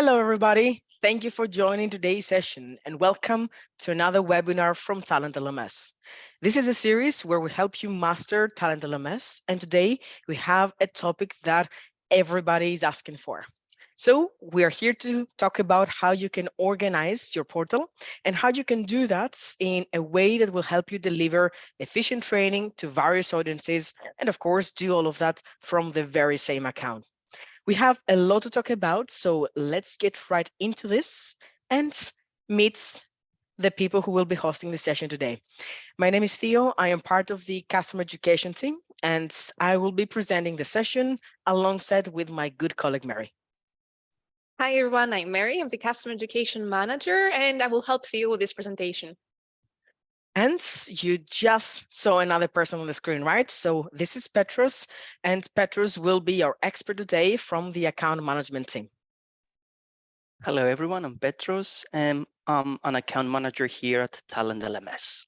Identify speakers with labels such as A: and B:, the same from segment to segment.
A: Hello, everybody. Thank you for joining today's session and welcome to another webinar from TalentLMS. This is a series where we help you master TalentLMS, and today we have a topic that everybody is asking for. So we are here to talk about how you can organize your portal and how you can do that in a way that will help you deliver efficient training to various audiences and of course do all of that from the very same account. We have a lot to talk about, so let's get right into this and meet the people who will be hosting the session today. My name is Theo. I am part of the customer education team, and I will be presenting the session alongside with my good colleague, Mary.
B: Hi, everyone. I'm Mary. I'm the Customer Education Manager, and I will help Theo with this presentation.
A: And you just saw another person on the screen, right? So this is Petros, and Petros will be our expert today from the account management team.
C: Hello, everyone. I'm Petros, and I'm an account manager here at TalentLMS.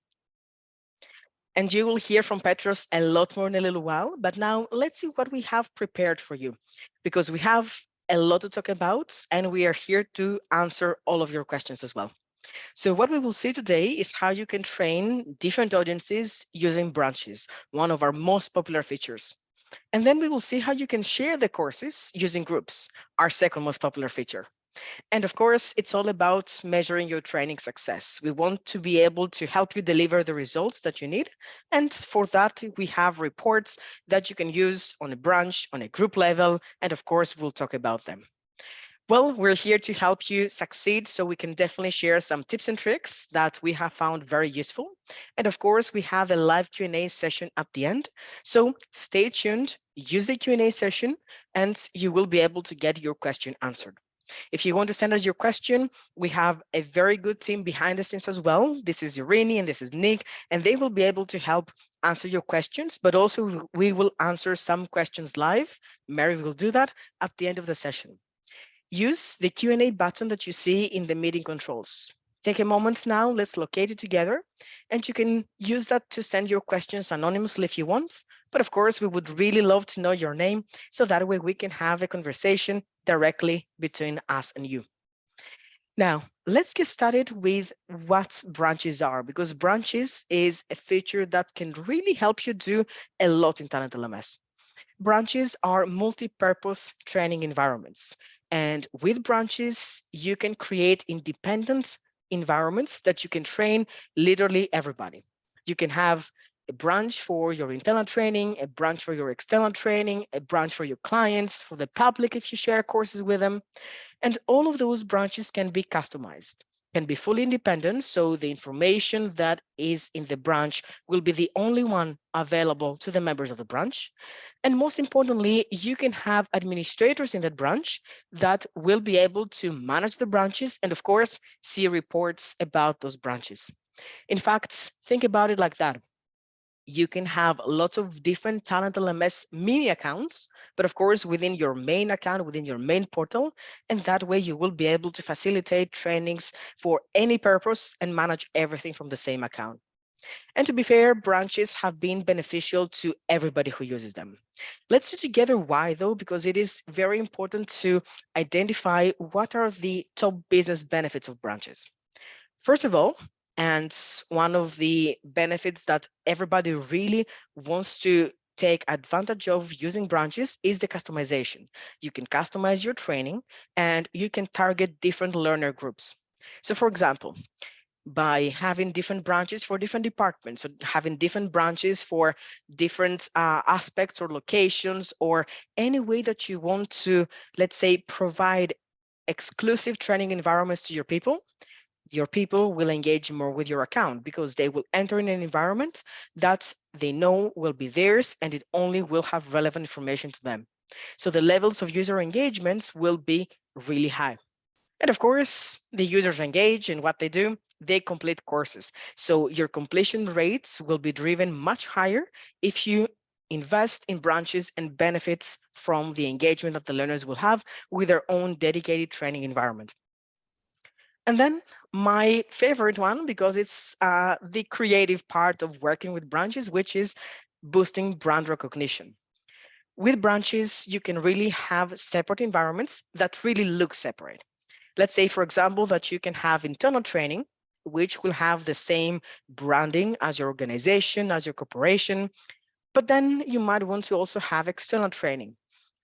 A: And you will hear from Petros a lot more in a little while. But now let's see what we have prepared for you, because we have a lot to talk about, and we are here to answer all of your questions as well. So what we will see today is how you can train different audiences using branches, one of our most popular features. And then we will see how you can share the courses using groups, our second most popular feature. And of course, it's all about measuring your training success. We want to be able to help you deliver the results that you need. And for that, we have reports that you can use on a branch, on a group level. And of course, we'll talk about them. Well, we're here to help you succeed, so we can definitely share some tips and tricks that we have found very useful. And of course, we have a live Q&A session at the end. So stay tuned, use the Q&A session, and you will be able to get your question answered. If you want to send us your question, we have a very good team behind the scenes as well. This is Irini and this is Nick, and they will be able to help answer your questions, but also we will answer some questions live. Mary will do that at the end of the session. Use the Q&A button that you see in the meeting controls. Take a moment now, let's locate it together, and you can use that to send your questions anonymously if you want. But of course, we would really love to know your name, so that way we can have a conversation directly between us and you. Now, let's get started with what branches are, because branches is a feature that can really help you do a lot in TalentLMS. Branches are multi-purpose training environments. And with branches, you can create independent environments that you can train literally everybody. You can have a branch for your internal training, a branch for your external training, a branch for your clients, for the public if you share courses with them. And all of those branches can be customized, can be fully independent. So the information that is in the branch will be the only one available to the members of the branch. And most importantly, you can have administrators in that branch that will be able to manage the branches and of course, see reports about those branches. In fact, think about it like that. You can have lots of different TalentLMS mini accounts, but of course, within your main account, within your main portal, and that way you will be able to facilitate trainings for any purpose and manage everything from the same account. And to be fair, branches have been beneficial to everybody who uses them. Let's see together why though, because it is very important to identify what are the top business benefits of branches. First of all, and one of the benefits that everybody really wants to take advantage of using branches is the customization. You can customize your training and you can target different learner groups. So for example, by having different branches for different departments, so having different branches for different aspects or locations, or any way that you want to, let's say, provide exclusive training environments to your people will engage more with your account because they will enter in an environment that they know will be theirs and it only will have relevant information to them. So the levels of user engagements will be really high. And of course, the users engage in what they do, they complete courses. So your completion rates will be driven much higher if you invest in branches and benefits from the engagement that the learners will have with their own dedicated training environment. And then my favorite one, because it's the creative part of working with branches, which is boosting brand recognition. With branches, you can really have separate environments that really look separate. Let's say, for example, that you can have internal training, which will have the same branding as your organization, as your corporation, but then you might want to also have external training.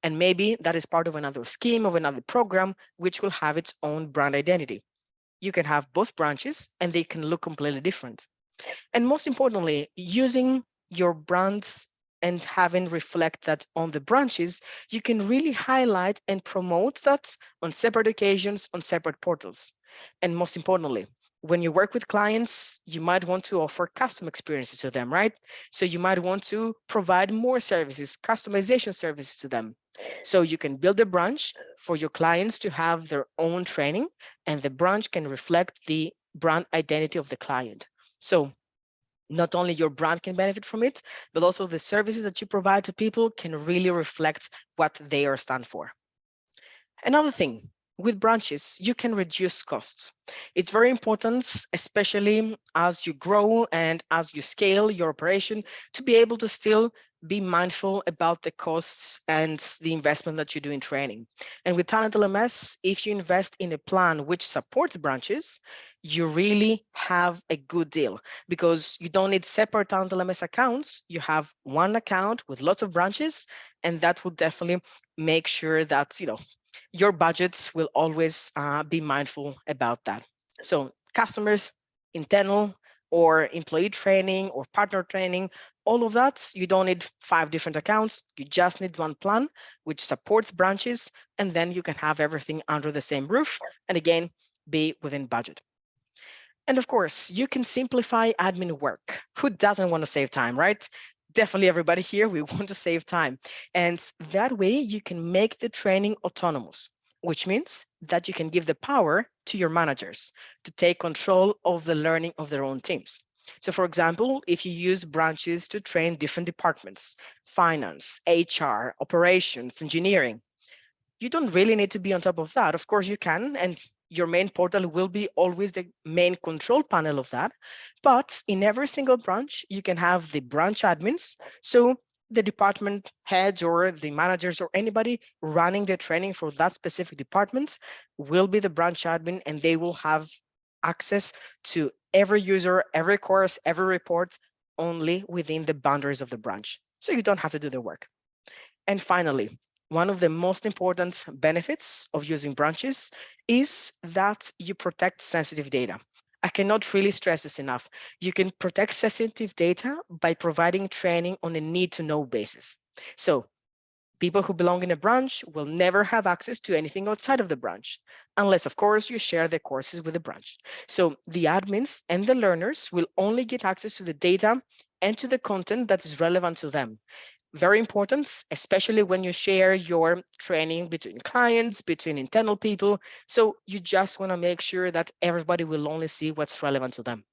A: And maybe that is part of another scheme, of another program, which will have its own brand identity. You can have both branches and they can look completely different. And most importantly, using your brands and having reflect that on the branches, you can really highlight and promote that on separate occasions, on separate portals. And most importantly, when you work with clients, you might want to offer custom experiences to them, right? So you might want to provide more services, customization services to them. So you can build a branch for your clients to have their own training, and the branch can reflect the brand identity of the client. So not only your brand can benefit from it, but also the services that you provide to people can really reflect what they are stand for. Another thing, with branches, you can reduce costs. It's very important, especially as you grow and as you scale your operation, to be able to still be mindful about the costs and the investment that you do in training. And with Talent LMS, if you invest in a plan which supports branches, you really have a good deal because you don't need separate Talent LMS accounts. You have one account with lots of branches, and that will definitely make sure that your budgets will always be mindful about that. So customers, internal or employee training or partner training, all of that, you don't need 5 different accounts. You just need one plan which supports branches, and then you can have everything under the same roof and again, be within budget. And of course, you can simplify admin work. Who doesn't want to save time, right? Definitely everybody here, we want to save time. And that way you can make the training autonomous, which means that you can give the power to your managers to take control of the learning of their own teams. So for example, if you use branches to train different departments, finance, HR, operations, engineering, you don't really need to be on top of that. Of course you can, and your main portal will be always the main control panel of that. But in every single branch, you can have the branch admins. So the department heads or the managers or anybody running the training for that specific department will be the branch admin, and they will have access to every user, every course, every report only within the boundaries of the branch. So you don't have to do the work. And finally, one of the most important benefits of using branches is that you protect sensitive data. I cannot really stress this enough. You can protect sensitive data by providing training on a need-to-know basis. So people who belong in a branch will never have access to anything outside of the branch, unless, of course, you share the courses with the branch. So the admins and the learners will only get access to the data and to the content that is relevant to them. Very important, especially when you share your training between clients, between internal people. So you just want to make sure that everybody will only see what's relevant to them.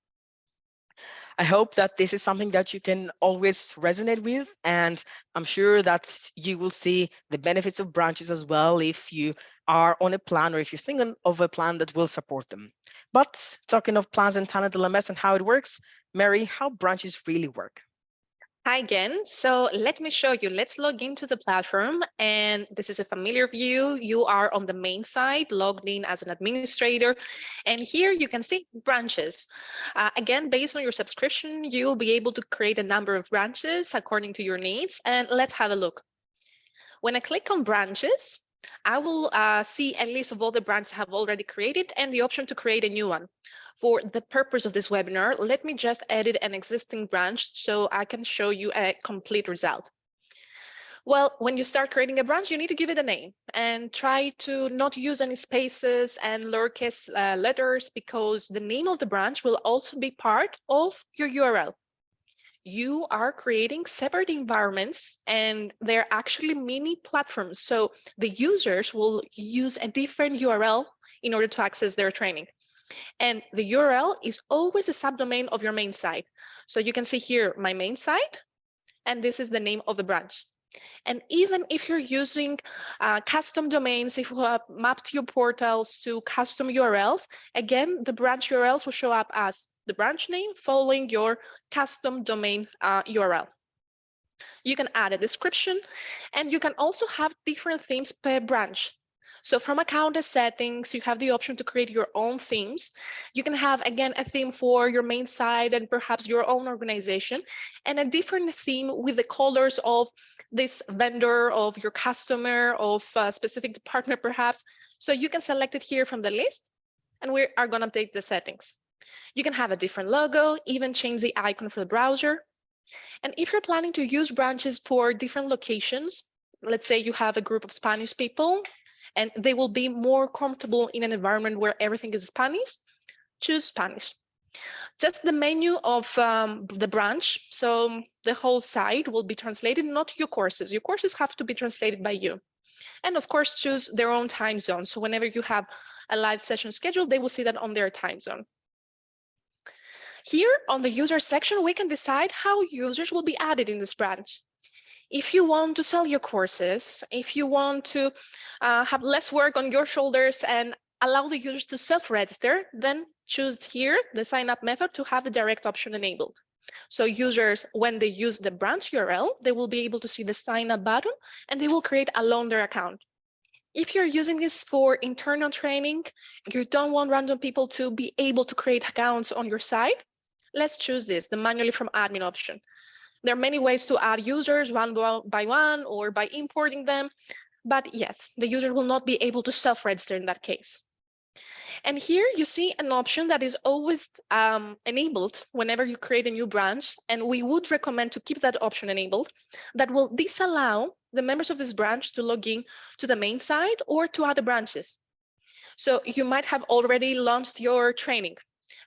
A: I hope that this is something that you can always resonate with, and I'm sure that you will see the benefits of branches as well if you are on a plan or if you're thinking of a plan that will support them. But talking of plans and Talent LMS and how it works, Mary, how branches really work?
B: Hi again. So let me show you. Let's log into the platform. And this is a familiar view. You are on the main side, logged in as an administrator. And here you can see branches. Again, based on your subscription, you will be able to create a number of branches according to your needs. And let's have a look. When I click on branches, I will see a list of all the branches I have already created and the option to create a new one. For the purpose of this webinar, let me just edit an existing branch so I can show you a complete result. Well, when you start creating a branch, you need to give it a name and try to not use any spaces and lowercase letters, because the name of the branch will also be part of your URL. You are creating separate environments and they're actually mini platforms. So the users will use a different URL in order to access their training. And the URL is always a subdomain of your main site. So you can see here my main site, and this is the name of the branch. And even if you're using custom domains, if you have mapped your portals to custom URLs, again, the branch URLs will show up as the branch name following your custom domain URL. You can add a description, and you can also have different themes per branch. So from account settings, you have the option to create your own themes. You can have, again, a theme for your main site and perhaps your own organization, and a different theme with the colors of this vendor, of your customer, of a specific department perhaps. So you can select it here from the list, and we are going to update the settings. You can have a different logo, even change the icon for the browser. And if you're planning to use branches for different locations, let's say you have a group of Spanish people and they will be more comfortable in an environment where everything is Spanish, choose Spanish. Just the menu of the branch, so the whole site will be translated, not your courses. Your courses have to be translated by you. And of course, choose their own time zone. So whenever you have a live session scheduled, they will see that on their time zone. Here on the user section, we can decide how users will be added in this branch. If you want to sell your courses, if you want to have less work on your shoulders and allow the users to self-register, then choose here the sign up method to have the direct option enabled. So users, when they use the branch URL, they will be able to see the sign up button and they will create alone their account. If you're using this for internal training, you don't want random people to be able to create accounts on your site, let's choose this, the manually from admin option. There are many ways to add users one by one or by importing them, but yes, the user will not be able to self-register in that case. And here you see an option that is always enabled whenever you create a new branch, and we would recommend to keep that option enabled, that will disallow the members of this branch to log in to the main site or to other branches. So you might have already launched your training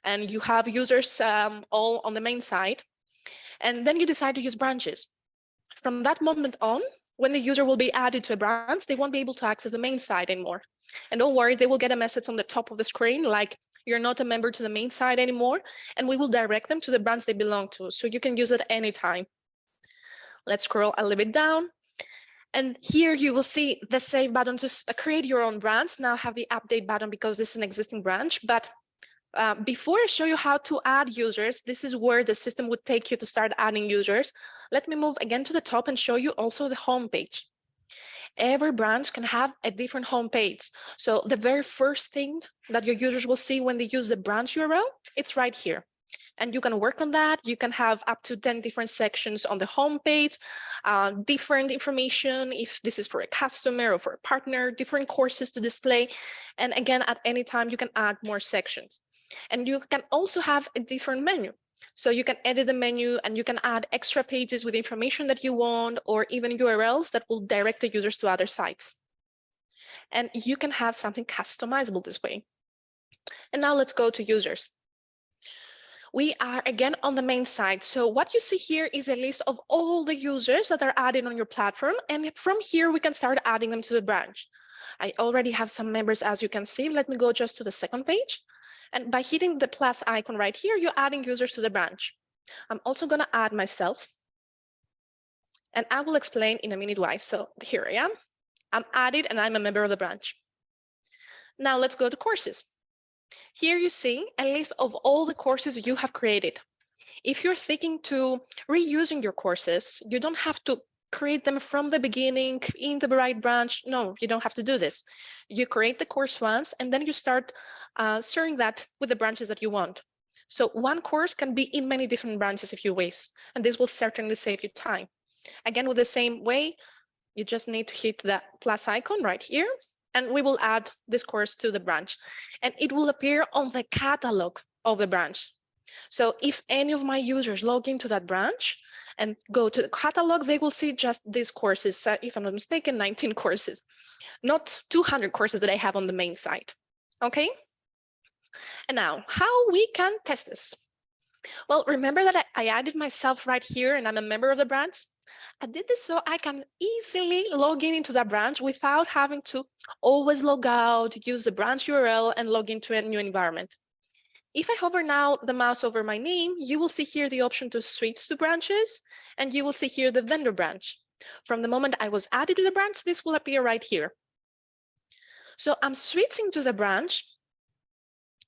B: and you have users all on the main site, and then you decide to use branches. From that moment on, when the user will be added to a branch, they won't be able to access the main site anymore. And don't worry, they will get a message on the top of the screen like you're not a member to the main site anymore, and we will direct them to the branch they belong to. So you can use it anytime. Let's scroll a little bit down. And here you will see the save button to create your own branch. Now have the update button because this is an existing branch. But before I show you how to add users, this is where the system would take you to start adding users. Let me move again to the top and show you also the home page. Every branch can have a different home page. So the very first thing that your users will see when they use the branch URL, it's right here. And you can work on that. You can have up to 10 different sections on the home page, different information, if this is for a customer or for a partner, different courses to display. And again, at any time, you can add more sections. And you can also have a different menu. So you can edit the menu and you can add extra pages with information that you want, or even URLs that will direct the users to other sites. And you can have something customizable this way. And now let's go to users. We are again on the main site. So what you see here is a list of all the users that are added on your platform. And from here, we can start adding them to the branch. I already have some members, as you can see. Let me go just to the second page. And by hitting the plus icon right here, you're adding users to the branch. I'm also going to add myself. And I will explain in a minute why. So here I am. I'm added and I'm a member of the branch. Now let's go to courses. Here you see a list of all the courses you have created. If you're thinking to reusing your courses, you don't have to create them from the beginning in the right branch. No, you don't have to do this. You create the course once and then you start sharing that with the branches that you want. So one course can be in many different branches if you wish, and this will certainly save you time. Again, with the same way, you just need to hit the plus icon right here, and we will add this course to the branch, and it will appear on the catalog of the branch. So if any of my users log into that branch and go to the catalog, they will see just these courses, if I'm not mistaken, 19 courses, not 200 courses that I have on the main site. Okay. And now how we can test this? Well, remember that I added myself right here and I'm a member of the branch. I did this so I can easily log in into that branch without having to always log out, use the branch URL and log into a new environment. If I hover now the mouse over my name, you will see here the option to switch to branches, and you will see here the vendor branch. From the moment I was added to the branch, this will appear right here. So I'm switching to the branch.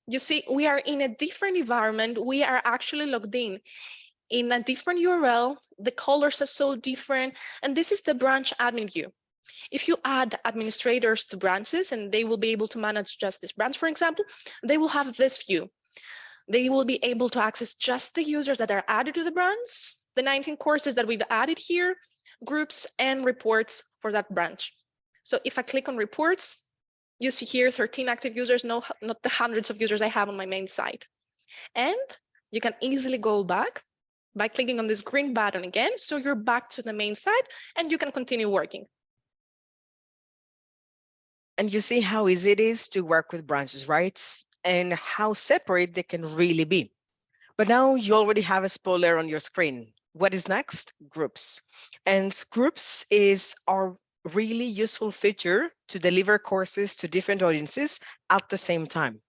B: You see, we are in a different environment. We are actually logged in a different URL. The colors are so different. And this is the branch admin view. If you add administrators to branches and they will be able to manage just this branch, for example, they will have this view. They will be able to access just the users that are added to the branch, the 19 courses that we've added here, groups and reports for that branch. So if I click on reports, you see here 13 active users, no, not the hundreds of users I have on my main site. And you can easily go back by clicking on this green button again. So you're back to the main site and you can continue working.
A: And you see how easy it is to work with branches, right? And how separate they can really be. But now you already have a spoiler on your screen. What is next? Groups. And groups is our really useful feature to deliver courses to different audiences at the same time.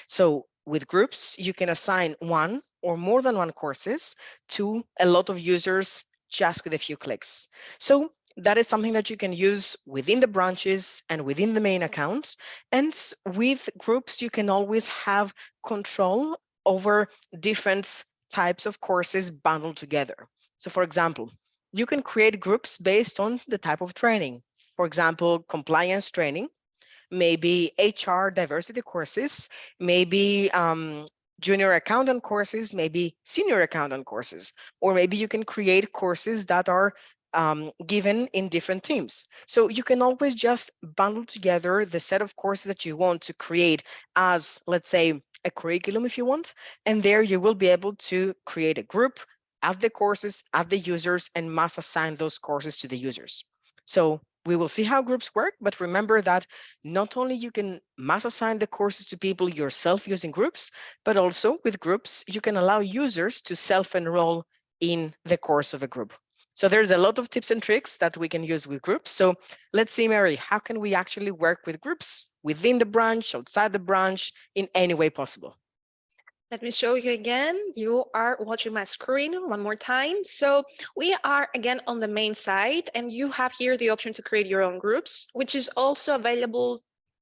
A: So with groups, you can assign one or more than one courses to a lot of users just with a few clicks. So that is something that you can use within the branches and within the main accounts. And with groups, you can always have control over different types of courses bundled together. So for example, you can create groups based on the type of training. For example, compliance training, maybe HR diversity courses, maybe junior accountant courses, maybe senior accountant courses, or maybe you can create courses that are given in different teams. So you can always just bundle together the set of courses that you want to create as, let's say, a curriculum if you want, and there you will be able to create a group, add the courses, add the users, and mass assign those courses to the users. So we will see how groups work, but remember that not only you can mass assign the courses to people yourself using groups, but also with groups, you can allow users to self-enroll in the course of a group. So there's a lot of tips and tricks that we can use with groups. So let's see, Mary, how can we actually work with groups within the branch, outside the branch, in any way possible?
B: Let me show you again. You are watching my screen one more time. So we are again on the main site and you have here the option to create your own groups, which is also available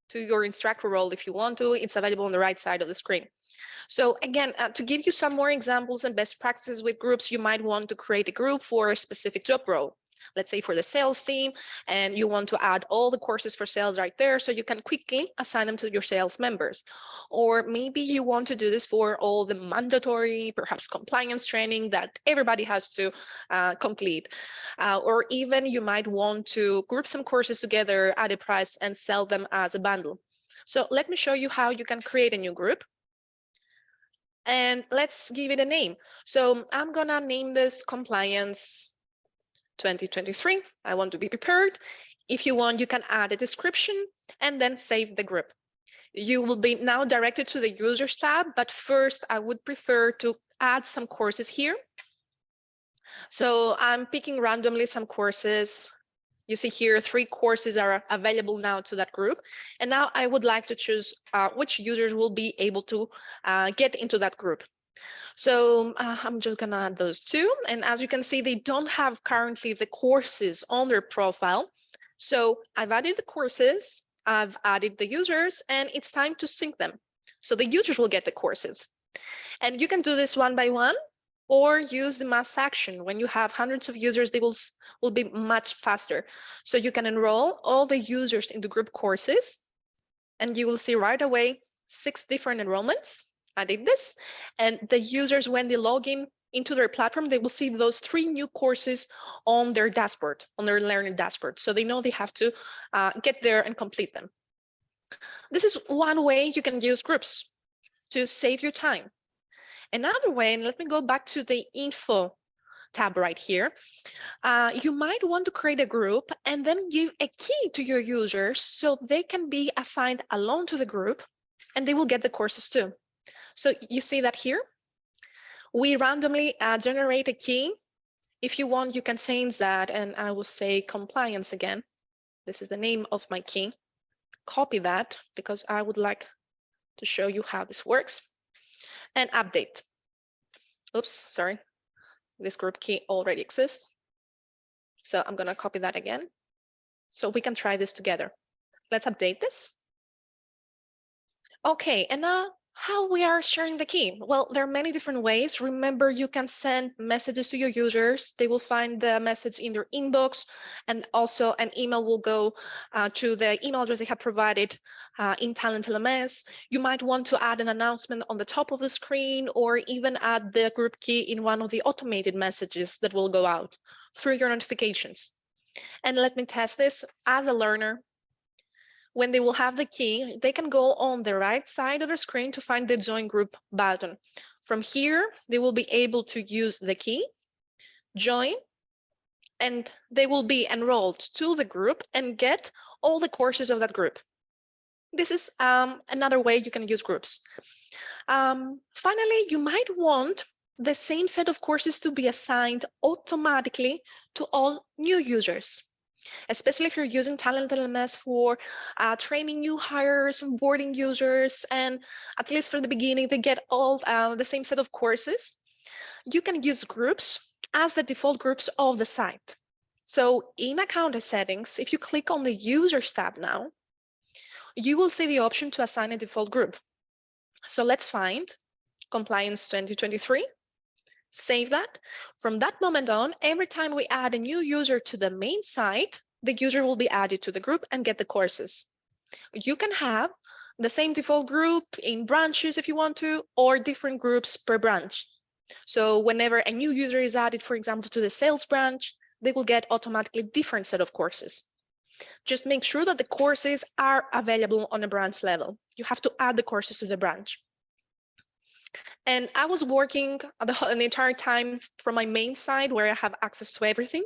B: to your instructor role if you want to. It's available on the right side of the screen. So again, to give you some more examples and best practices with groups, you might want to create a group for a specific job role. Let's say for the sales team, and you want to add all the courses for sales right there, so you can quickly assign them to your sales members. Or maybe you want to do this for all the mandatory, perhaps compliance training that everybody has to complete. Or even you might want to group some courses together at a price and sell them as a bundle. So let me show you how you can create a new group. And let's give it a name. So I'm gonna name this Compliance 2023. I want to be prepared. If you want, you can add a description and then save the group. You will be now directed to the users tab, but first I would prefer to add some courses here. So I'm picking randomly some courses. You see here 3 courses are available now to that group. And now I would like to choose which users will be able to get into that group. So I'm just gonna add those 2. And as you can see, they don't have currently the courses on their profile. So I've added the courses, I've added the users, and it's time to sync them. So the users will get the courses. And you can do this one by one, or use the mass action. When you have hundreds of users, they will be much faster. So you can enroll all the users in the group courses, and you will see right away 6 different enrollments. I did this, and the users, when they log in into their platform, they will see those 3 new courses on their dashboard, on their learning dashboard. So they know they have to get there and complete them. This is one way you can use groups to save your time. Another way, and let me go back to the info tab right here. You might want to create a group and then give a key to your users so they can be assigned alone to the group and they will get the courses too. So you see that here. We randomly generate a key. If you want, you can change that, and I will say compliance again. This is the name of my key. Copy that because I would like to show you how this works. And update. Oops, sorry. This group key already exists. So I'm going to copy that again. So we can try this together. Let's update this. Okay, and now How we are sharing the key? Well, there are many different ways. Remember, you can send messages to your users. They will find the message in their inbox, and also an email will go to the email address they have provided in TalentLMS. You might want to add an announcement on the top of the screen, or even add the group key in one of the automated messages that will go out through your notifications. And let me test this as a learner. When they will have the key, they can go on the right side of the screen to find the join group button. From here, they will be able to use the key, join, and they will be enrolled to the group and get all the courses of that group. This is another way you can use groups. Finally, you might want the same set of courses to be assigned automatically to all new users, especially if you're using TalentLMS for training new hires, onboarding users, and at least for the beginning, they get all the same set of courses. You can use groups as the default groups of the site. So in account settings, if you click on the Users tab now, you will see the option to assign a default group. So let's find Compliance 2023. Save that. From that moment on, every time we add a new user to the main site, the user will be added to the group and get the courses. You can have the same default group in branches if you want to, or different groups per branch. So whenever a new user is added, for example, to the sales branch, they will get automatically different set of courses. Just make sure that the courses are available on a branch level. You have to add the courses to the branch. And I was working the entire time from my main site where I have access to everything.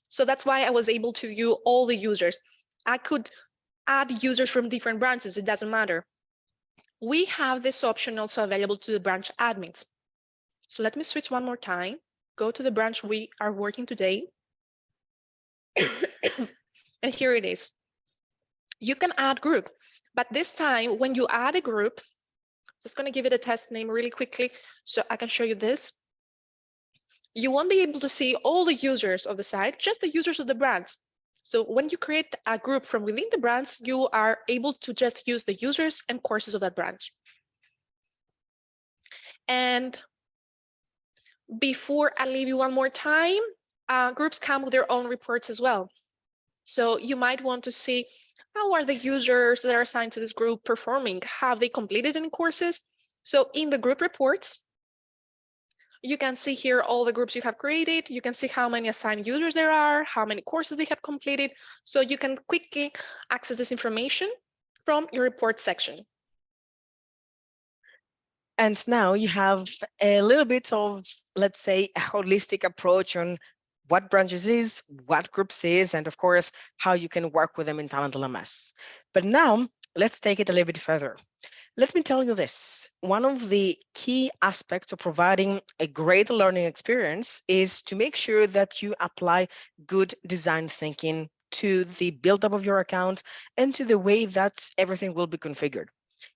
B: So that's why I was able to view all the users. I could add users from different branches, it doesn't matter. We have this option also available to the branch admins. So let me switch one more time, go to the branch we are working today. And here it is. You can add group, but this time when you add a group, just going to give it a test name really quickly so I can show you this. You won't be able to see all the users of the site, just the users of the branch. So when you create a group from within the branch, you are able to just use the users and courses of that branch. And before I leave you one more time, groups come with their own reports as well. So you might want to see how are the users that are assigned to this group performing? Have they completed any courses? So in the group reports, you can see here all the groups you have created. You can see how many assigned users there are, how many courses they have completed. So you can quickly access this information from your report section.
A: And now you have a little bit of, let's say, a holistic approach on what branches is, what groups is, and of course, how you can work with them in TalentLMS. But now let's take it a little bit further. Let me tell you this. One of the key aspects of providing a great learning experience is to make sure that you apply good design thinking to the buildup of your account and to the way that everything will be configured.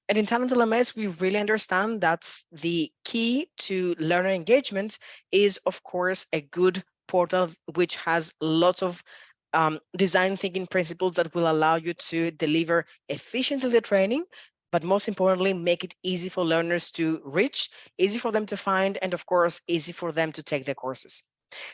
A: And in TalentLMS, we really understand that the key to learner engagement is, of course, a good portal which has lots of design thinking principles that will allow you to deliver efficiently the training, but most importantly, make it easy for learners to reach, easy for them to find, and of course, easy for them to take the courses.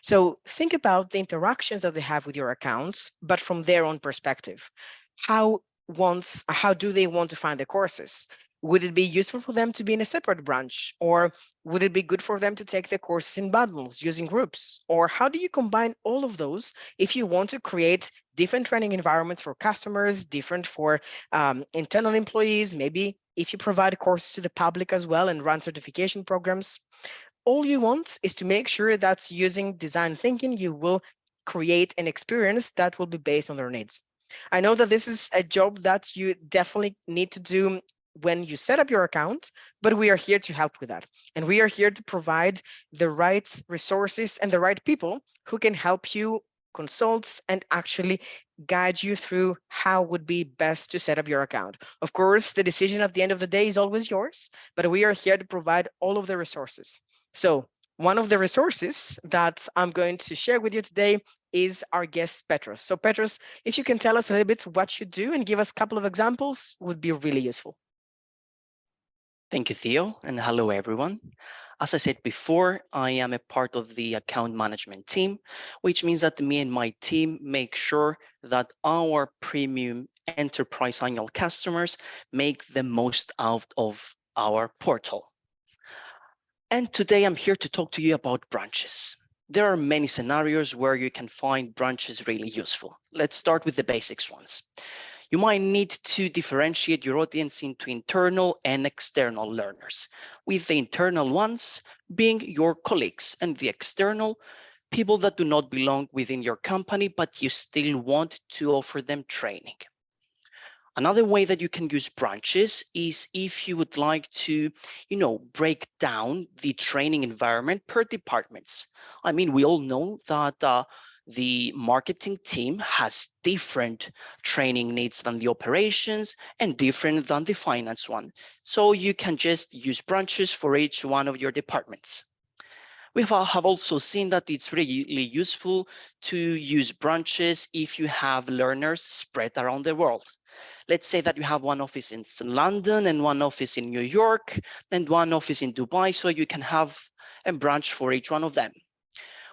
A: So think about the interactions that they have with your accounts, but from their own perspective. How do they want to find the courses? Would it be useful for them to be in a separate branch? Or would it be good for them to take the courses in bundles using groups? Or how do you combine all of those if you want to create different training environments for customers, different for internal employees, maybe if you provide courses to the public as well and run certification programs? All you want is to make sure that using design thinking, you will create an experience that will be based on their needs. I know that this is a job that you definitely need to do when you set up your account, but we are here to help with that. And we are here to provide the right resources and the right people who can help you consult and actually guide you through how would be best to set up your account. Of course, the decision at the end of the day is always yours, but we are here to provide all of the resources. So one of the resources that I'm going to share with you today is our guest, Petros. So Petros, if you can tell us a little bit what you do and give us a couple of examples, would be really useful.
C: Thank you, Theo, and hello, everyone. As I said before, I am a part of the account management team, which means that me and my team make sure that our premium enterprise annual customers make the most out of our portal. And today I'm here to talk to you about branches. There are many scenarios where you can find branches really useful. Let's start with the basics ones. You might need to differentiate your audience into internal and external learners, with the internal ones being your colleagues and the external people that do not belong within your company, but you still want to offer them training. Another way that you can use branches is if you would like to, break down the training environment per departments. I mean, we all know that the marketing team has different training needs than the operations and different than the finance one. So you can just use branches for each one of your departments. We have also seen that it's really useful to use branches if you have learners spread around the world. Let's say that you have one office in London and one office in New York and one office in Dubai, so you can have a branch for each one of them.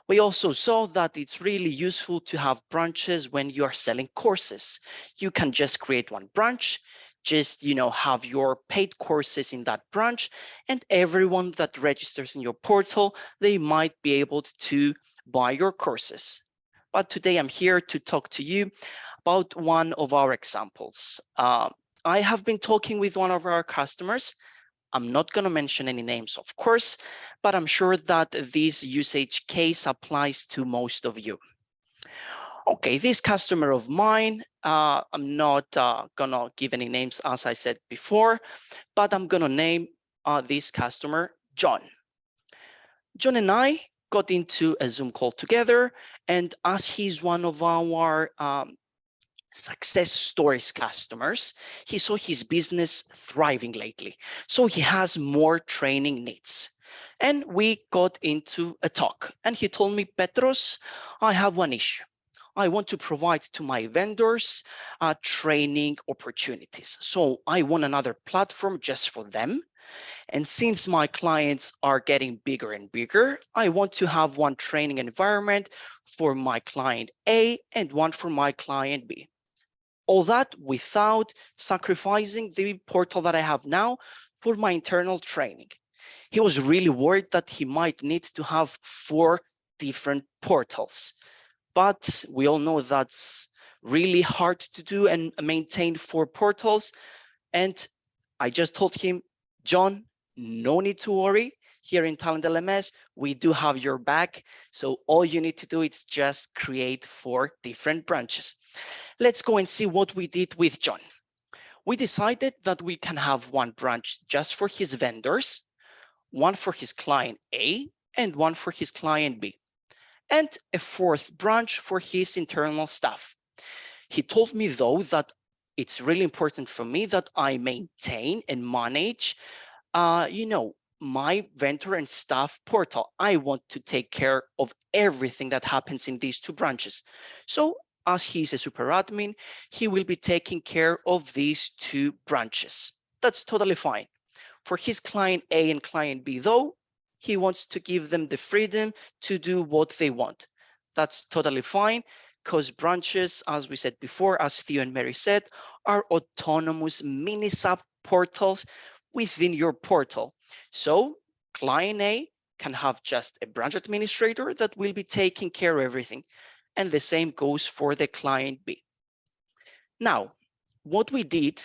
C: We also saw that it's really useful to have branches when you are selling courses. You can just create one branch, just have your paid courses in that branch, and everyone that registers in your portal, they might be able to buy your courses. But today I'm here to talk to you about one of our examples. I have been talking with one of our customers. I'm not going to mention any names, of course, but I'm sure that this usage case applies to most of you. Okay, this customer of mine, I'm not going to give any names, as I said before, but I'm going to name this customer John. John and I got into a Zoom call together, and as he's one of our success stories customers, he saw his business thriving lately. So he has more training needs. And we got into a talk, and he told me, Petros, I have one issue. I want to provide to my vendors training opportunities. So I want another platform just for them. And since my clients are getting bigger and bigger, I want to have one training environment for my client A and one for my client B. All that without sacrificing the portal that I have now for my internal training. He was really worried that he might need to have 4 different portals. But we all know that's really hard to do and maintain 4 portals. And I just told him, John, no need to worry. Here in TalentLMS, we do have your back. So all you need to do is just create 4 different branches. Let's go and see what we did with John. We decided that we can have one branch just for his vendors, one for his client A, and one for his client B, and a 4th branch for his internal staff. He told me, though, that it's really important for me that I maintain and manage my vendor and staff portal. I want to take care of everything that happens in these 2 branches. So as he's a super admin, he will be taking care of these 2 branches. That's totally fine. For his client A and client B, though, he wants to give them the freedom to do what they want. That's totally fine, because branches, as we said before, as Theo and Mary said, are autonomous mini sub portals within your portal. So client A can have just a branch administrator that will be taking care of everything. And the same goes for the client B. Now, what we did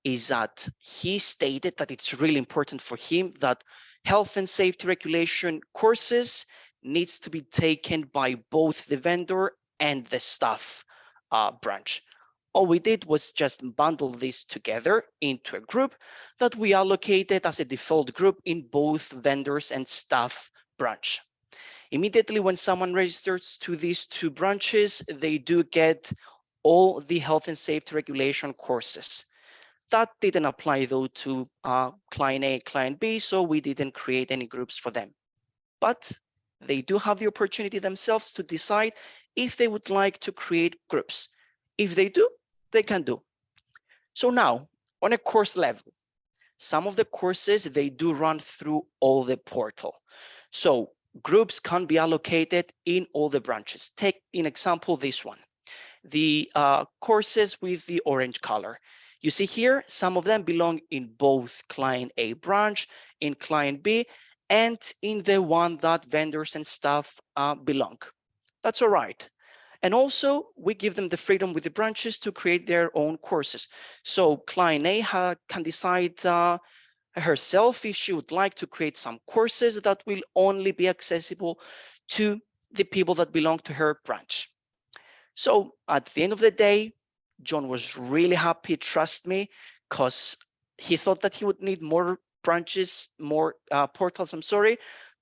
C: is that he stated that it's really important for him that health and safety regulation courses needs to be taken by both the vendor and the staff branch. All we did was just bundle this together into a group that we allocated as a default group in both vendors and staff branch. Immediately when someone registers to these 2 branches, they do get all the health and safety regulation courses. That didn't apply, though, to client A, client B, so we didn't create any groups for them. But they do have the opportunity themselves to decide if they would like to create groups. If they do, they can do. So now, on a course level, Some of the courses, they do run through all the portal. So groups can be allocated in all the branches. Take in example this one, the courses with the orange color. You see here, some of them belong in both client A branch, in client B, and in the one that vendors and staff belong. That's all right. And also, we give them the freedom with the branches to create their own courses. So client A can decide herself if she would like to create some courses that will only be accessible to the people that belong to her branch. So at the end of the day, John was really happy, trust me, because he thought that he would need more branches, more portals, I'm sorry,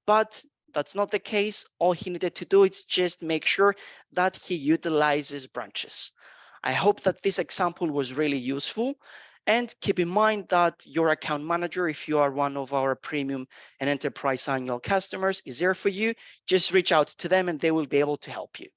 C: but that's not the case. All he needed to do is just make sure that he utilizes branches. I hope that this example was really useful. And keep in mind that your account manager, if you are one of our premium and enterprise annual customers, is there for you. Just reach out to them and they will be able to help you.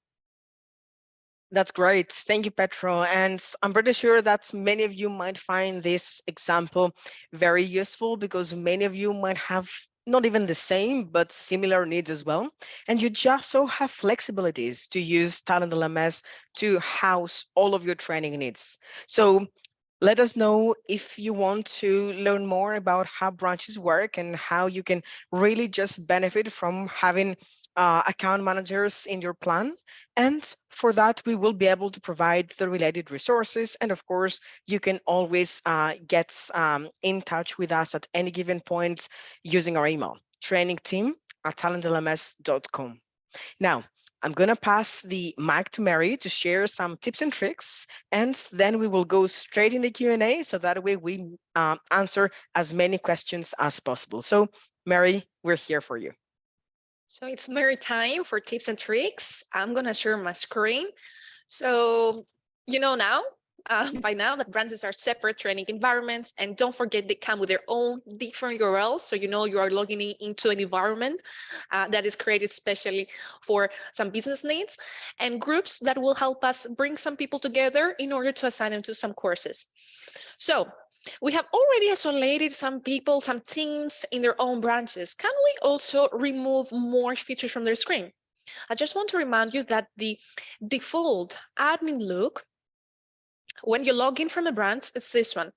A: That's great. Thank you, Petro. And I'm pretty sure that many of you might find this example very useful because many of you might have not even the same, but similar needs as well. And you just so have flexibilities to use Talent LMS to house all of your training needs. So let us know if you want to learn more about how branches work and how you can really just benefit from having account managers in your plan. And for that, we will be able to provide the related resources. And of course, you can always get in touch with us at any given point using our email, trainingteam@talentlms.com. Now, I'm going to pass the mic to Mary to share some tips and tricks, and then we will go straight in the Q&A so that way we answer as many questions as possible. So, Mary, we're here for you.
B: So it's Mary time for tips and tricks. I'm going to share my screen. So, you know now, by now that branches are separate training environments, and don't forget they come with their own different URLs. So you know you are logging into an environment that is created specially for some business needs, and groups that will help us bring some people together in order to assign them to some courses. So we have already isolated some people, some teams in their own branches. Can we also remove more features from their screen? I just want to remind you that the default admin look when you log in from a branch, it's this one.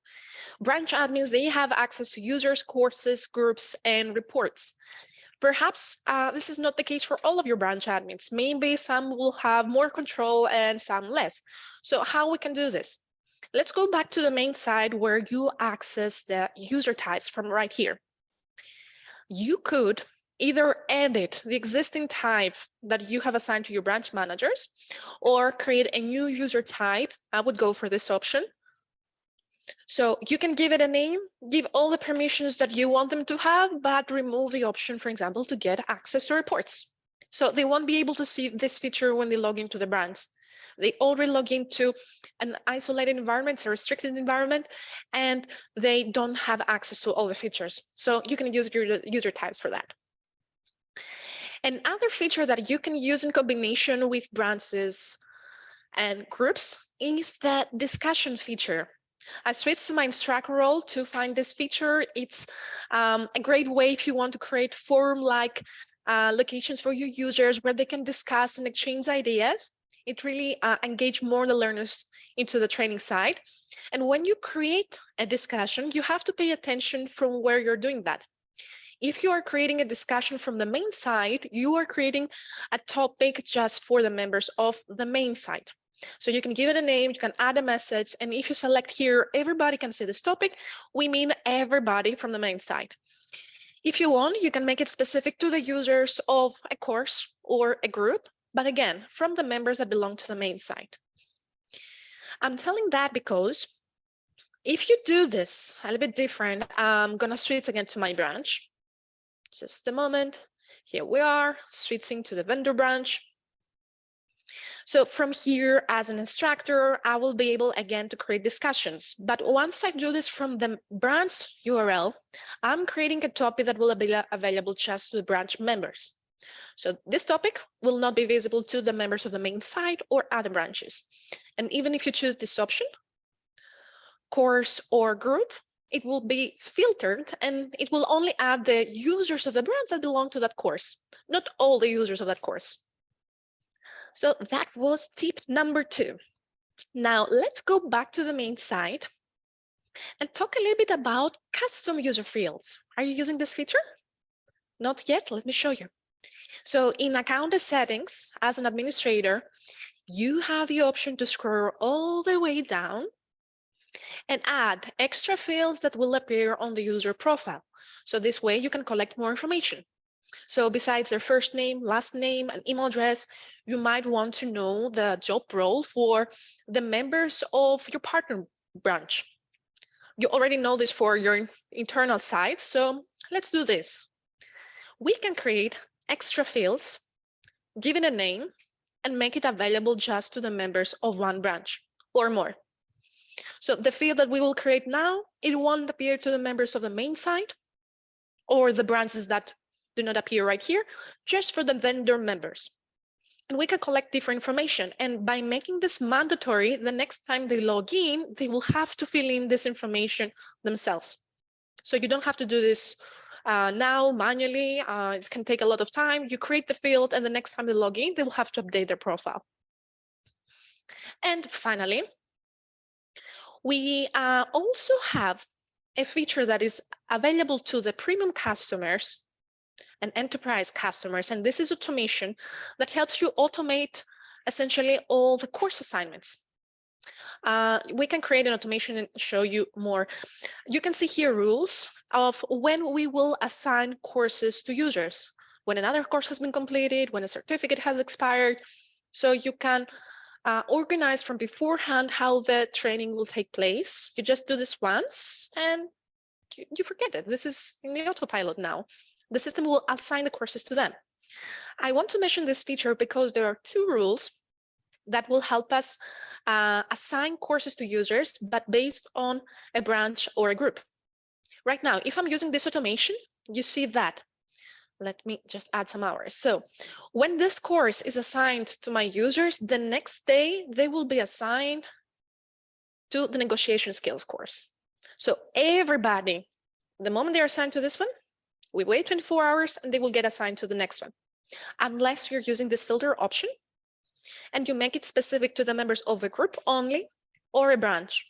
B: Branch admins, they have access to users, courses, groups, and reports. Perhaps this is not the case for all of your branch admins. Maybe some will have more control and some less. So how we can do this? Let's go back to the main side where you access the user types from right here. You could either edit the existing type that you have assigned to your branch managers or create a new user type. I would go for this option. So you can give it a name, give all the permissions that you want them to have, but remove the option, for example, to get access to reports. So they won't be able to see this feature when they log into the branch. They already log into an isolated environment, it's a restricted environment, and they don't have access to all the features. So you can use your user types for that. Another feature that you can use in combination with branches and groups is the discussion feature. I switched to my instructor role to find this feature. It's a great way if you want to create forum-like locations for your users where they can discuss and exchange ideas. It really engage more the learners into the training side. And when you create a discussion, you have to pay attention from where you're doing that. If you are creating a discussion from the main side, you are creating a topic just for the members of the main side. So you can give it a name, you can add a message, and if you select here, everybody can see this topic, we mean everybody from the main side. If you want, you can make it specific to the users of a course or a group, but again, from the members that belong to the main side. I'm telling that because if you do this a little bit different, I'm gonna switch again to my branch. Just a moment. Here we are, switching to the vendor branch. So from here, as an instructor, I will be able again to create discussions. But once I do this from the branch URL, I'm creating a topic that will be available just to the branch members. So this topic will not be visible to the members of the main site or other branches. And even if you choose this option, course or group, it will be filtered and it will only add the users of the brands that belong to that course, not all the users of that course. So that was tip number 2. Now let's go back to the main site and talk a little bit about custom user fields. Are you using this feature? Not yet? Let me show you. So in account settings, as an administrator, you have the option to scroll all the way down and add extra fields that will appear on the user profile. So this way you can collect more information. So besides their first name, last name, and email address, you might want to know the job role for the members of your partner branch. You already know this for your internal site, so let's do this. We can create extra fields, give it a name, and make it available just to the members of one branch or more. So the field that we will create now, it won't appear to the members of the main site or the branches that do not appear right here, just for the vendor members. And we can collect different information. And by making this mandatory, the next time they log in, they will have to fill in this information themselves. So you don't have to do this now manually. It can take a lot of time. You create the field, and the next time they log in, they will have to update their profile. And finally, we also have a feature that is available to the premium customers and enterprise customers. And this is automation that helps you automate essentially all the course assignments. We can create an automation and show you more. You can see here rules of when we will assign courses to users, when another course has been completed, when a certificate has expired. So you can organize from beforehand how the training will take place. You just do this once and you forget it. This is in the autopilot now. The system will assign the courses to them. I want to mention this feature because there are 2 rules that will help us assign courses to users, but based on a branch or a group. Right now, if I'm using this automation, you see that. Let me just add some hours. So when this course is assigned to my users, the next day they will be assigned to the negotiation skills course. So everybody, the moment they're assigned to this one, we wait 24 hours and they will get assigned to the next one, unless you're using this filter option and you make it specific to the members of a group only or a branch.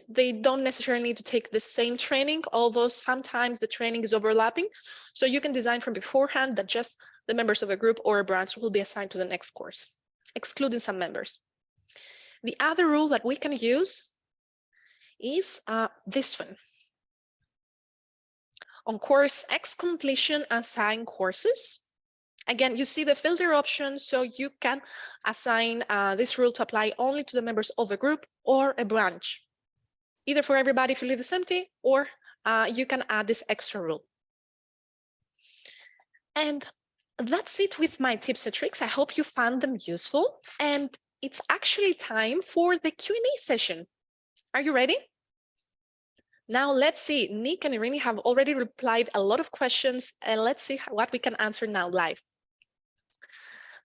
B: They don't necessarily need to take the same training, although sometimes the training is overlapping. So you can design from beforehand that just the members of a group or a branch will be assigned to the next course, excluding some members. The other rule that we can use is this one. On course X completion, assign courses. Again, you see the filter option, so you can assign this rule to apply only to the members of a group or a branch, either for everybody if you leave this empty, or you can add this extra rule. And that's it with my tips and tricks. I hope you found them useful. And it's actually time for the Q&A session. Are you ready? Now let's see, Nick and Irene have already replied a lot of questions, and let's see what we can answer now live.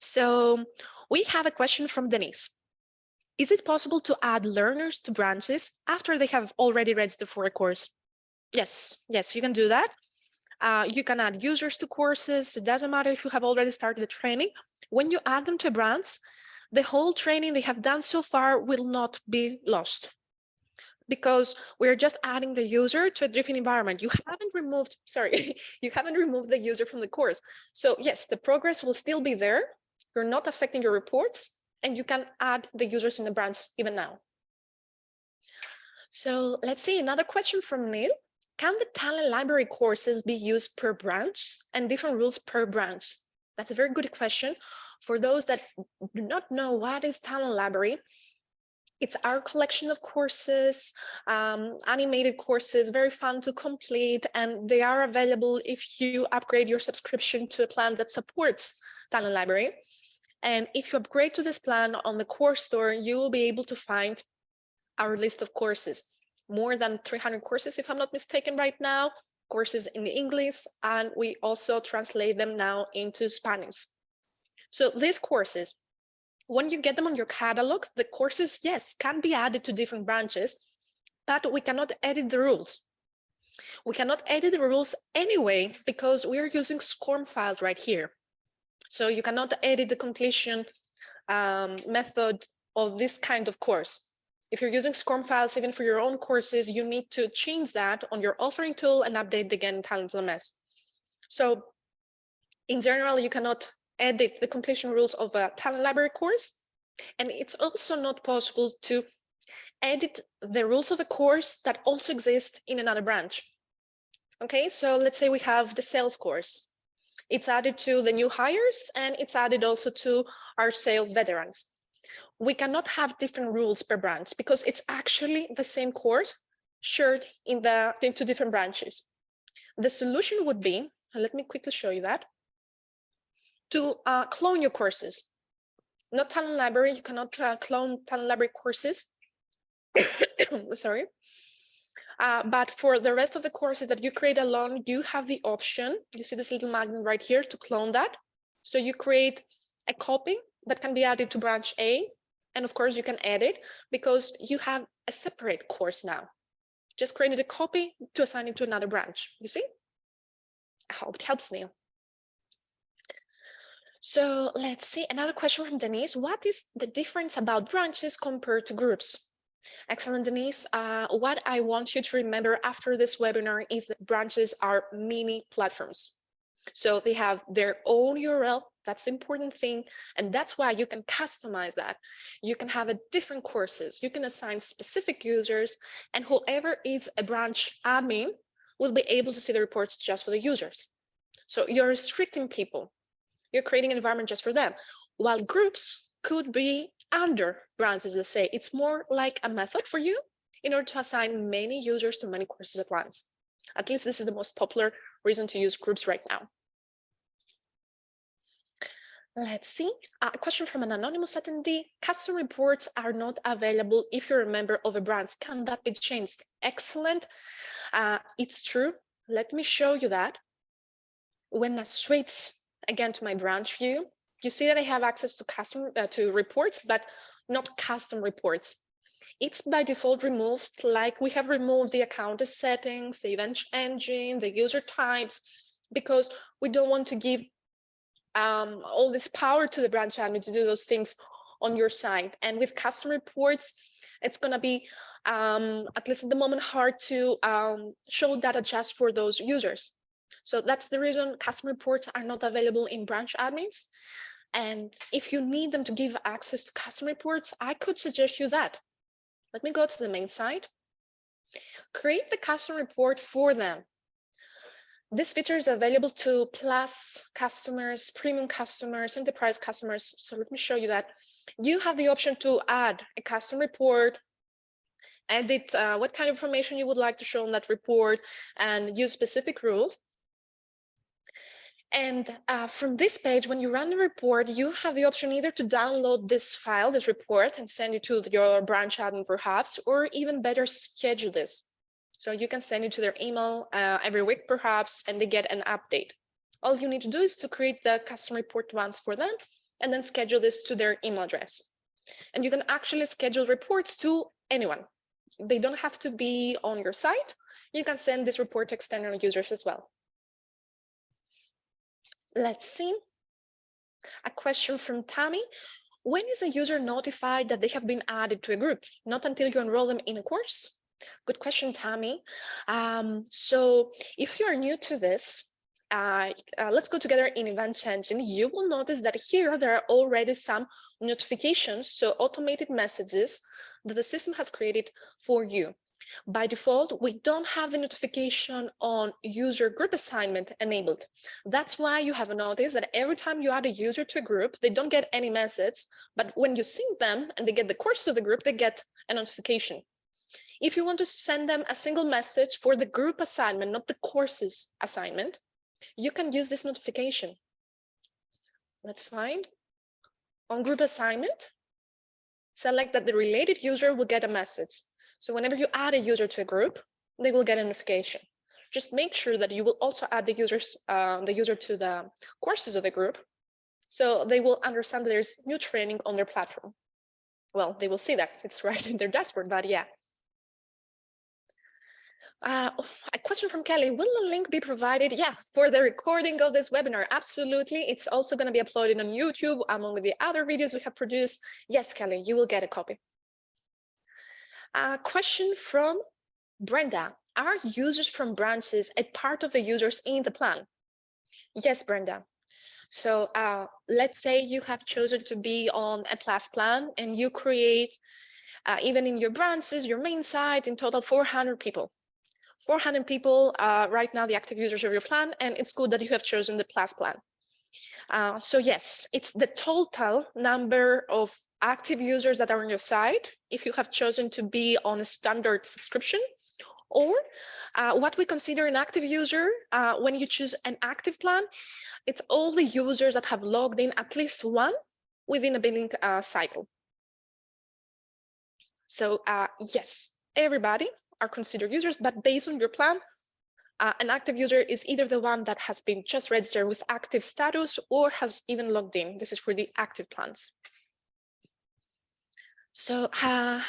B: So we have a question from Denise. Is it possible to add learners to branches after they have already registered for a course? Yes, you can do that. You can add users to courses. It doesn't matter if you have already started the training. When you add them to branch, the whole training they have done so far will not be lost, because we're just adding the user to a different environment. You haven't removed, you haven't removed the user from the course. So yes, the progress will still be there. You're not affecting your reports, and you can add the users in the branch even now. So let's see, another question from Neil. Can the talent library courses be used per branch and different rules per branch? That's a very good question. For those that do not know what is talent library, it's our collection of courses, animated courses, very fun to complete, and they are available if you upgrade your subscription to a plan that supports Talent Library. And if you upgrade to this plan on the course store, you will be able to find our list of courses. More than 300 courses, if I'm not mistaken right now, courses in English, and we also translate them now into Spanish. So these courses, when you get them on your catalog, the courses, yes, can be added to different branches, but we cannot edit the rules. We cannot edit the rules anyway because we are using SCORM files right here. So you cannot edit the completion method of this kind of course. If you're using SCORM files, even for your own courses, you need to change that on your authoring tool and update again in TalentLMS. So in general, you cannot edit the completion rules of a talent library course. And it's also not possible to edit the rules of a course that also exist in another branch. Okay, so let's say we have the sales course. It's added to the new hires and it's added also to our sales veterans. We cannot have different rules per branch because it's actually the same course shared into different branches. The solution would be, let me quickly show you that, to clone your courses. Not Talent Library, you cannot clone Talent Library courses. Sorry. But for the rest of the courses that you create alone, you have the option, you see this little magnet right here, to clone that. So you create a copy that can be added to branch A. And of course you can edit because you have a separate course now. Just created a copy to assign it to another branch, you see? I hope it helps, Neil. So let's see, another question from Denise. What is the difference about branches compared to groups? Excellent, Denise. What I want you to remember after this webinar is that branches are mini platforms. So they have their own URL. That's the important thing. And that's why you can customize that. You can have different courses. You can assign specific users, and whoever is a branch admin will be able to see the reports just for the users. So you're restricting people. You're creating an environment just for them. While groups could be under branches, let's say. It's more like a method for you in order to assign many users to many courses at once. At least this is the most popular reason to use groups right now. Let's see, a question from an anonymous attendee. Custom reports are not available if you're a member of a branch. Can that be changed? Excellent. It's true. Let me show you that. When I switch again to my branch view, you see that I have access to to reports, but not custom reports. It's by default removed, like we have removed the account settings, the event engine, the user types, because we don't want to give all this power to the branch admin to do those things on your site. And with custom reports, it's going to be, at least at the moment, hard to show data just for those users. So that's the reason custom reports are not available in branch admins. And if you need them to give access to custom reports, I could suggest you that. Let me go to the main site. Create the custom report for them. This feature is available to Plus customers, Premium customers, Enterprise customers. So let me show you that. You have the option to add a custom report, edit what kind of information you would like to show on that report, and use specific rules. And from this page, when you run the report, you have the option either to download this file, this report, and send it to your branch admin perhaps, or even better, schedule this. So you can send it to their email every week perhaps, and they get an update. All you need to do is to create the custom report once for them, and then schedule this to their email address. And you can actually schedule reports to anyone. They don't have to be on your site. You can send this report to external users as well. Let's see. A question from Tammy. When is a user notified that they have been added to a group? Not until you enroll them in a course? Good question, Tammy. So if you're new to this, let's go together in Events Engine. You will notice that here there are already some notifications, so automated messages that the system has created for you. By default, we don't have the notification on user group assignment enabled. That's why you have noticed that every time you add a user to a group, they don't get any message, but when you sync them and they get the course of the group, they get a notification. If you want to send them a single message for the group assignment, not the courses assignment, you can use this notification. Let's find on group assignment, select that the related user will get a message. So whenever you add a user to a group, they will get a notification. Just make sure that you will also add the user to the courses of the group, so they will understand that there's new training on their platform. Well, they will see that it's right in their dashboard, but yeah. A question from Kelly, will the link be provided? Yeah, for the recording of this webinar, absolutely. It's also going to be uploaded on YouTube among the other videos we have produced. Yes, Kelly, you will get a copy. A question from Brenda. Are users from branches a part of the users in the plan? Yes, Brenda. So let's say you have chosen to be on a Plus plan and you create, even in your branches, your main site, in total 400 people. 400 people right now, the active users of your plan, and it's good that you have chosen the Plus plan. So yes, it's the total number of active users that are on your site if you have chosen to be on a standard subscription, or what we consider an active user when you choose an active plan. It's all the users that have logged in at least once within a billing cycle. So yes, everybody are considered users, but based on your plan, an active user is either the one that has been just registered with active status or has even logged in. This is for the active plans. So a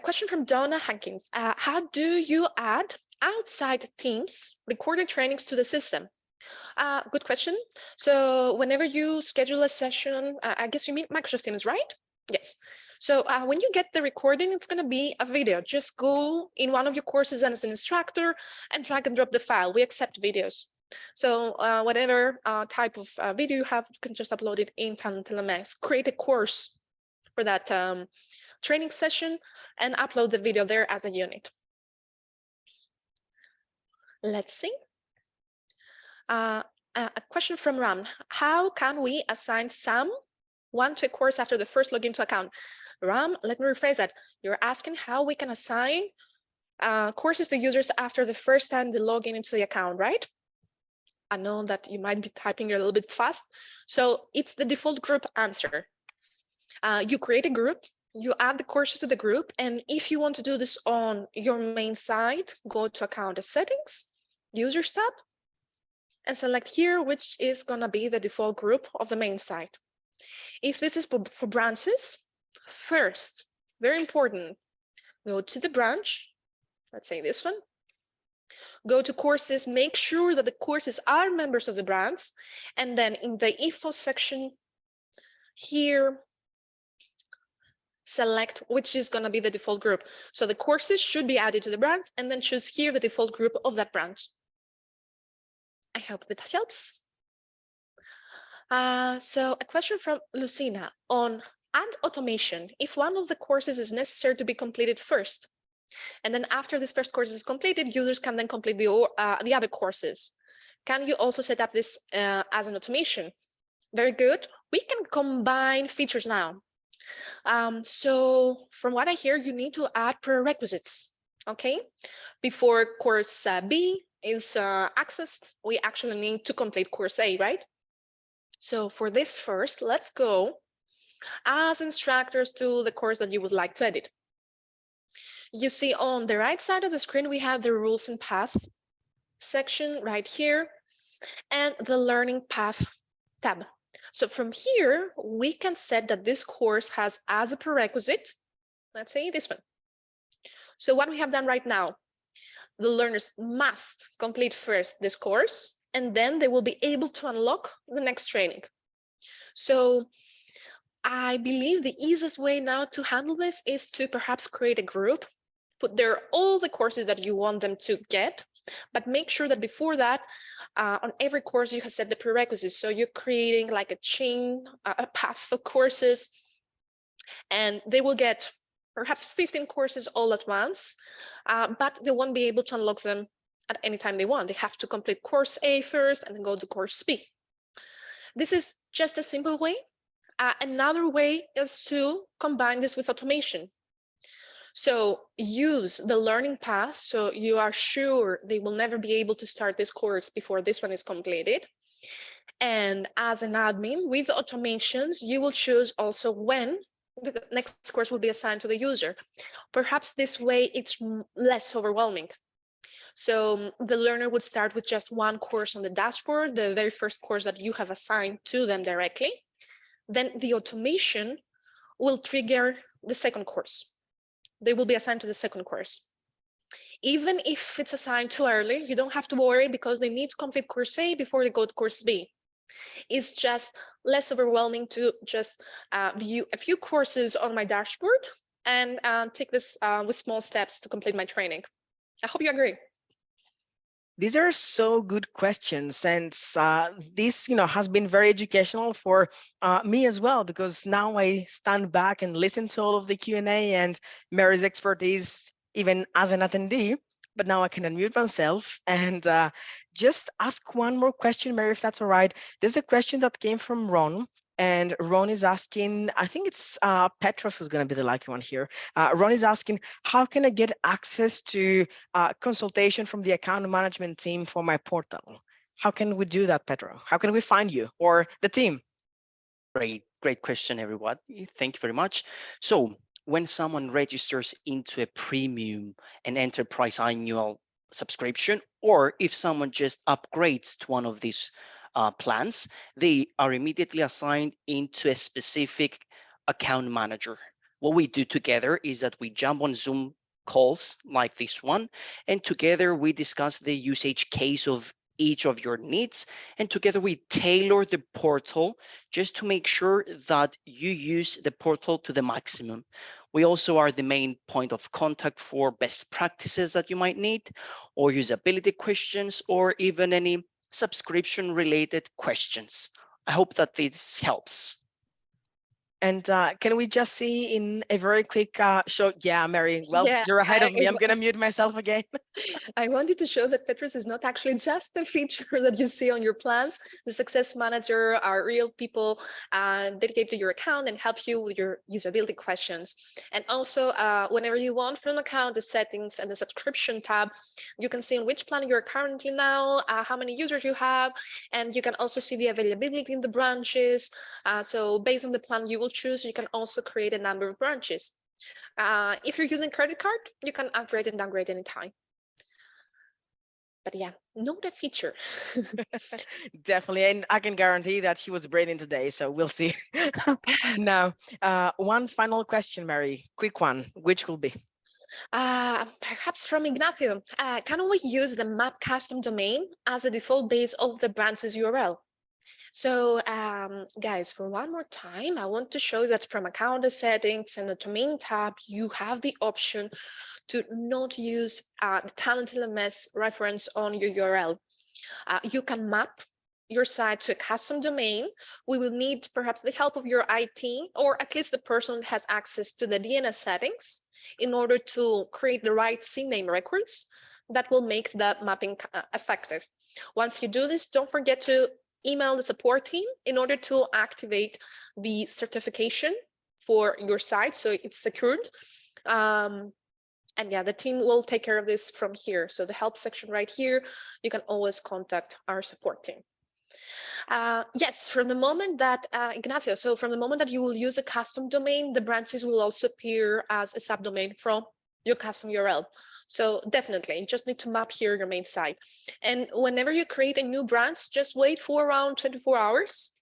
B: question from Donna Hankins. How do you add outside teams recorded trainings to the system? Good question. So whenever you schedule a session, I guess you mean Microsoft Teams, right? Yes. So when you get the recording, it's going to be a video. Just go in one of your courses as an instructor and drag and drop the file. We accept videos. So whatever type of video you have, you can just upload it in TalentLMS. Create a course for that training session and upload the video there as a unit. Let's see. A question from Ram. How can we assign someone to a course after the first login to account? Ram, let me rephrase that. You're asking how we can assign courses to users after the first time they log in into the account, right? I know that you might be typing a little bit fast. So it's the default group answer. You create a group, you add the courses to the group, and if you want to do this on your main site, go to Account Settings, Users tab, and select here which is going to be the default group of the main site. If this is for branches, first, very important, go to the branch, let's say this one, go to courses, make sure that the courses are members of the branch, and then in the info section here, select which is going to be the default group. So the courses should be added to the branch, and then choose here the default group of that branch. I hope that helps. So a question from Lucina on add automation. If one of the courses is necessary to be completed first, and then after this first course is completed, users can then complete the other courses. Can you also set up this as an automation? Very good. We can combine features now. So from what I hear, you need to add prerequisites, okay? Before course B is accessed, we actually need to complete course A, right? So for this first, let's go as instructors to the course that you would like to edit. You see on the right side of the screen, we have the rules and path section right here and the learning path tab. So from here, we can set that this course has as a prerequisite, let's say this one. So what we have done right now, the learners must complete first this course, and then they will be able to unlock the next training. So I believe the easiest way now to handle this is to perhaps create a group, put there all the courses that you want them to get, but make sure that before that, on every course you have set the prerequisites. So you're creating like a chain, a path of courses, and they will get perhaps 15 courses all at once, but they won't be able to unlock them at any time they want. They have to complete course A first and then go to course B. This is just a simple way. Another way is to combine this with automation. So use the learning path so you are sure they will never be able to start this course before this one is completed. And as an admin with automations, you will choose also when the next course will be assigned to the user. Perhaps this way it's less overwhelming. So the learner would start with just one course on the dashboard, the very first course that you have assigned to them directly. Then the automation will trigger the second course. They will be assigned to the second course. Even if it's assigned too early, you don't have to worry because they need to complete course A before they go to course B. It's just less overwhelming to just view a few courses on my dashboard and take this with small steps to complete my training. I hope you agree.
A: These are so good questions, and this, has been very educational for me as well, because now I stand back and listen to all of the Q&A and Mary's expertise, even as an attendee. But now I can unmute myself and just ask one more question, Mary, if that's all right. There's a question that came from Ron, and Ron is asking, I think it's Petros is going to be the lucky one here. Ron is asking, how can I get access to consultation from the account management team for my portal? How can we do that, Pedro? How can we find you or the team?
C: Great question, everyone. Thank you very much. So when someone registers into a premium and enterprise annual subscription, or if someone just upgrades to one of these plans, they are immediately assigned into a specific account manager. What we do together is that we jump on Zoom calls like this one, and together we discuss the usage case of each of your needs, and together we tailor the portal just to make sure that you use the portal to the maximum. We also are the main point of contact for best practices that you might need, or usability questions, or even any subscription related questions. I hope that this helps.
A: And can we just see in a very quick show? Yeah, Mary, well,
B: Yeah,
A: you're ahead of me. I'm going to mute myself again.
B: I wanted to show that Petrus is not actually just a feature that you see on your plans. The success manager are real people dedicated to your account and help you with your usability questions. And also, whenever you want from account, the settings and the subscription tab, you can see in which plan you're currently now, how many users you have, and you can also see the availability in the branches. So based on the plan you will choose, you can also create a number of branches. If you're using credit card, you can upgrade and downgrade anytime. But yeah, note that feature.
A: Definitely. And I can guarantee that he was breathing today. So we'll see. Now, one final question, Mary. Quick one. Which will be?
B: Perhaps from Ignacio. Can we use the map custom domain as the default base of the branch's URL? So guys, for one more time, I want to show that from account settings and the domain tab, you have the option to not use the TalentLMS reference on your URL. You can map your site to a custom domain. We will need perhaps the help of your IT, or at least the person that has access to the DNS settings, in order to create the right CNAME records that will make the mapping effective. Once you do this, don't forget to email the support team in order to activate the certification for your site so it's secured. And yeah, the team will take care of this from here. So the help section right here, you can always contact our support team. Yes, from the moment that, Ignacio, so from the moment that you will use a custom domain, the branches will also appear as a subdomain from your custom URL. So definitely, you just need to map here your main site. And whenever you create a new branch, just wait for around 24 hours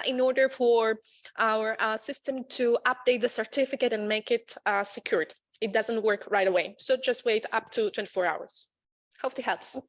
B: in order for our system to update the certificate and make it secured. It doesn't work right away. So just wait up to 24 hours. Hope it helps.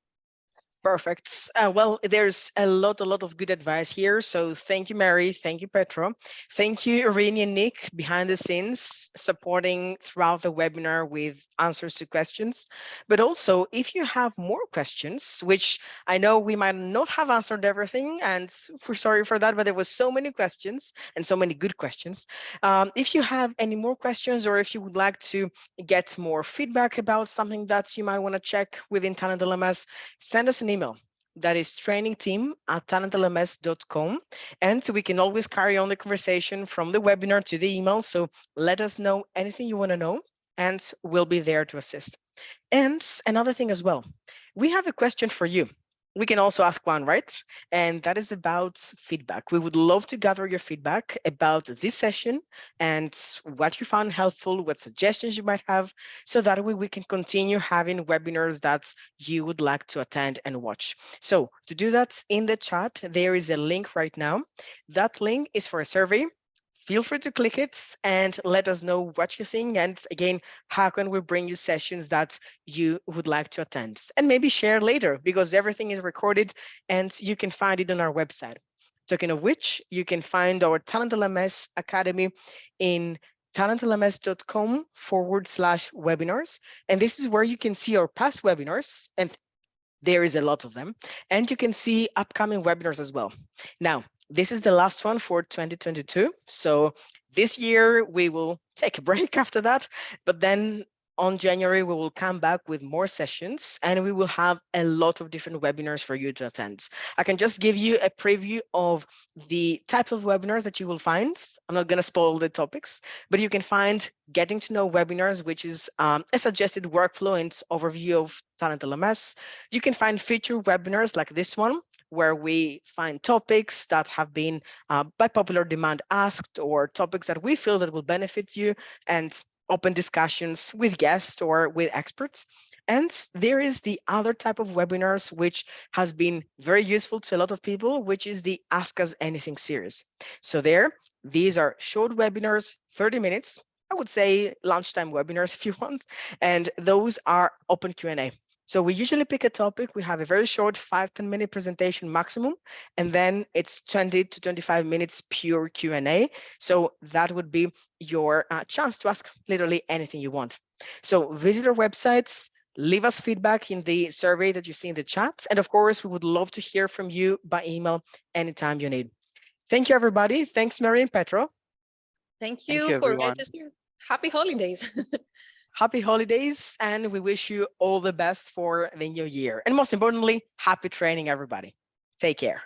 A: Perfect. Well, there's a lot of good advice here. So thank you, Mary. Thank you, Petro. Thank you, Irene and Nick, behind the scenes, supporting throughout the webinar with answers to questions. But also, if you have more questions, which I know we might not have answered everything, and we're sorry for that, but there was so many questions and so many good questions. If you have any more questions, or if you would like to get more feedback about something that you might want to check within TalentLMS, send us an email. That is trainingteam@talentlms.com. And we can always carry on the conversation from the webinar to the email. So let us know anything you want to know, and we'll be there to assist. And another thing as well, we have a question for you. We can also ask one, right? And that is about feedback. We would love to gather your feedback about this session and what you found helpful, what suggestions you might have, so that way we can continue having webinars that you would like to attend and watch. So to do that, in the chat, there is a link right now. That link is for a survey. feel free to click it and let us know what you think. And again, how can we bring you sessions that you would like to attend, and maybe share later, because everything is recorded and you can find it on our website. Talking of which, you can find our Talent LMS Academy in talentlms.com/webinars. And this is where you can see our past webinars, and there is a lot of them. And you can see upcoming webinars as well. Now, this is the last one for 2022. So this year we will take a break after that, but then on January, we will come back with more sessions and we will have a lot of different webinars for you to attend. I can just give you a preview of the types of webinars that you will find. I'm not going to spoil the topics, but you can find getting to know webinars, which is a suggested workflow and overview of Talent LMS. You can find featured webinars like this one, where we find topics that have been by popular demand asked, or topics that we feel that will benefit you, and open discussions with guests or with experts. And there is the other type of webinars, which has been very useful to a lot of people, which is the Ask Us Anything series. So these are short webinars, 30 minutes, I would say lunchtime webinars if you want, and those are open Q&A. So we usually pick a topic, we have a very short 5-10 minute presentation maximum, and then it's 20 to 25 minutes pure Q&A. So that would be your chance to ask literally anything you want. So visit our websites, leave us feedback in the survey that you see in the chat. And of course, we would love to hear from you by email anytime you need. Thank you, everybody. Thanks, Mary and Petro.
B: Thank
C: Thank
B: you
C: you,
B: for
C: everyone.
B: happy holidays.
A: Happy holidays, and we wish you all the best for the new year. And most importantly, happy training, everybody. Take care.